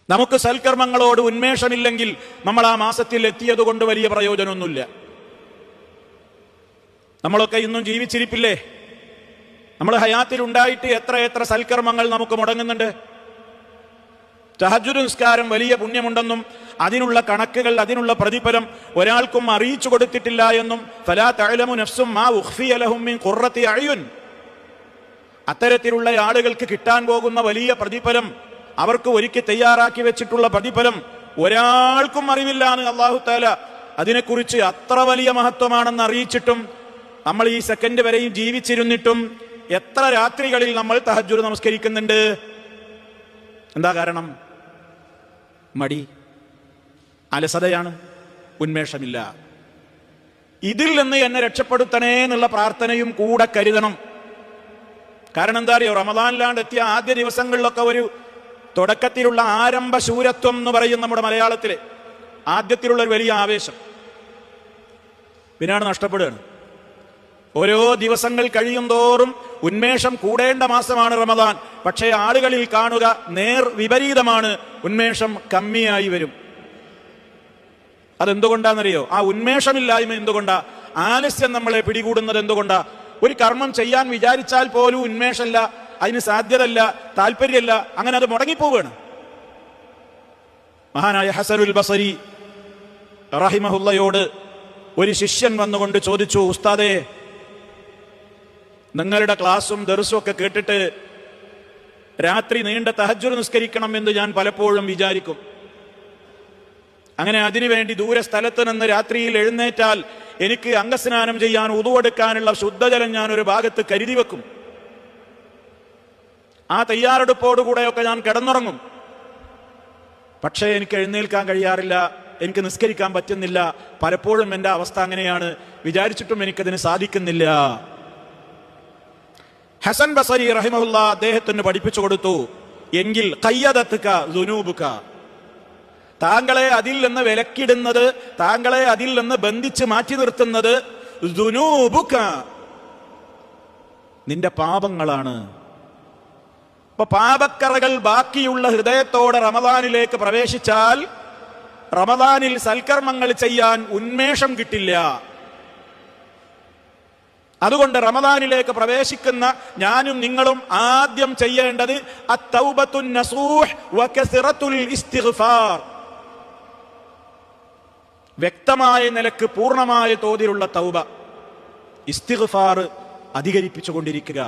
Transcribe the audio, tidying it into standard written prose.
നമുക്ക് സൽക്കർമ്മങ്ങളോട് ഉന്മേഷമില്ലെങ്കിൽ നമ്മൾ ആ മാസത്തിൽ എത്തിയതുകൊണ്ട് വലിയ പ്രയോജനമൊന്നുമില്ല. നമ്മളൊക്കെ ഇന്നും ജീവിച്ചിരിപ്പില്ലേ? നമ്മൾ ഹയാത്തിൽ ഉണ്ടായിട്ട് എത്ര സൽക്കർമ്മങ്ങൾ നമുക്ക് മുടങ്ങുന്നുണ്ട്. തഹജ്ജുദ് നിസ്കാരം വലിയ പുണ്യമുണ്ടെന്നും അതിനുള്ള കണക്കുകൾ, അതിനുള്ള പ്രതിഫലം ഒരാൾക്കും അറിയിച്ചു കൊടുത്തിട്ടില്ല എന്നും ഫലാ തഅലമു നഫ്സും മാ ഉഖ്ഫിയ ലഹും മിൻ ഖുർറത്തി അയുൻ, അത്തരത്തിലുള്ള ആളുകൾക്ക് കിട്ടാൻ പോകുന്ന വലിയ പ്രതിഫലം, അവർക്ക് ഒരുക്കി തയ്യാറാക്കി വെച്ചിട്ടുള്ള പ്രതിഫലം ഒരാൾക്കും അറിവില്ലാന്ന് അല്ലാഹു തആല അതിനെക്കുറിച്ച് അത്ര വലിയ മഹത്വമാണെന്ന് അറിയിച്ചിട്ടും നമ്മൾ ഈ സെക്കൻഡ് വരെയും ജീവിച്ചിരുന്നിട്ടും എത്ര രാത്രികളിൽ നമ്മൾ തഹജ്ജുദ് നമസ്കരിക്കുന്നുണ്ട്? എന്താ കാരണം? മടി, അലസതയാണ്, ഉന്മേഷമില്ല. ഇതിൽ നിന്ന് എന്നെ രക്ഷപ്പെടുത്തണേ എന്നുള്ള പ്രാർത്ഥനയും കൂടെ കരുതണം. കാരണം എന്താ അറിയോ? റമദാനിലാണ്ട് എത്തിയ ആദ്യ ദിവസങ്ങളിലൊക്കെ ഒരു തുടക്കത്തിലുള്ള ആരംഭ ശൂരത്വം എന്ന് പറയും നമ്മുടെ മലയാളത്തില്, ആദ്യത്തിലുള്ള ഒരു വലിയ ആവേശം പിന്നാണ് നഷ്ടപ്പെടുകയാണ്. ഓരോ ദിവസങ്ങൾ കഴിയും തോറും ഉന്മേഷം കൂടേണ്ട മാസമാണ് റമദാൻ. പക്ഷേ ആളുകളിൽ കാണുക നേർ വിപരീതമാണ്, ഉന്മേഷം കമ്മിയായി വരും. അതെന്തുകൊണ്ടാണെന്നറിയോ? ആ ഉന്മേഷമില്ലായ്മ എന്തുകൊണ്ടാ? ആലസ്യം നമ്മളെ പിടികൂടുന്നത് എന്തുകൊണ്ടാ? ഒരു കർമ്മം ചെയ്യാൻ വിചാരിച്ചാൽ പോലും ഉന്മേഷമല്ല, അതിന് സാധ്യതല്ല, താല്പര്യമല്ല, അങ്ങനെ അത് മുടങ്ങിപ്പോവുകയാണ്. മഹാനായ ഹസനുൽ ബസരി റഹിമഹുല്ലയോട് ഒരു ശിഷ്യൻ വന്നുകൊണ്ട് ചോദിച്ചു, ഉസ്താദേ, നിങ്ങളുടെ ക്ലാസ്സും ദർസും ഒക്കെ കേട്ടിട്ട് രാത്രി നീണ്ട തഹജ്ജുദ് നിസ്കരിക്കണം എന്ന് ഞാൻ പലപ്പോഴും വിചാരിക്കും. അങ്ങനെ അതിനുവേണ്ടി ദൂര സ്ഥലത്ത് നിന്ന് രാത്രിയിൽ എഴുന്നേറ്റാൽ എനിക്ക് അംഗസ്നാനം ചെയ്യാൻ ഉതുവെടുക്കാനുള്ള ശുദ്ധജലം ഞാൻ ഒരു ഭാഗത്ത് കരുതി വെക്കും. ആ തയ്യാറെടുപ്പോടുകൂടെയൊക്കെ ഞാൻ കിടന്നുറങ്ങും. പക്ഷേ എനിക്ക് എഴുന്നേൽക്കാൻ കഴിയാറില്ല, എനിക്ക് നിസ്കരിക്കാൻ പറ്റുന്നില്ല. പലപ്പോഴും എൻ്റെ അവസ്ഥ അങ്ങനെയാണ്, വിചാരിച്ചിട്ടും എനിക്കതിന് സാധിക്കുന്നില്ല. ഹസൻ ബസരി റഹിമഹുല്ല അദ്ദേഹത്തിന് പഠിപ്പിച്ചു കൊടുത്തു, എങ്കിൽ ഖയ്യദത്ക ദുനൂബുക, താങ്കളെ അതിൽ നിന്ന് വിലക്കിടുന്നത്, താങ്കളെ അതിൽ നിന്ന് ബന്ധിച്ച് മാറ്റി നിർത്തുന്നത് ദുനൂബുക, നിന്റെ പാപങ്ങളാണ്. അപ്പൊ പാപക്കറകൾ ബാക്കിയുള്ള ഹൃദയത്തോടെ റമദാനിലേക്ക് പ്രവേശിച്ചാൽ റമദാനിൽ സൽക്കർമ്മങ്ങൾ ചെയ്യാൻ ഉന്മേഷം കിട്ടില്ല. അതുകൊണ്ട് റമദാനിലേക്ക് പ്രവേശിക്കുന്ന ഞാനും നിങ്ങളും ആദ്യം ചെയ്യേണ്ടത് അത്തൗബത്തുൻ നസൂഹ് വകസറത്തുൽ ഇസ്തിഗ്ഫാർ, വ്യക്തമായ നിലക്ക് പൂർണ്ണമായ തോതിലുള്ള തൗബ, ഇസ്തിഗ്ഫാർ അധികരിപ്പിച്ചുകൊണ്ടിരിക്കുക.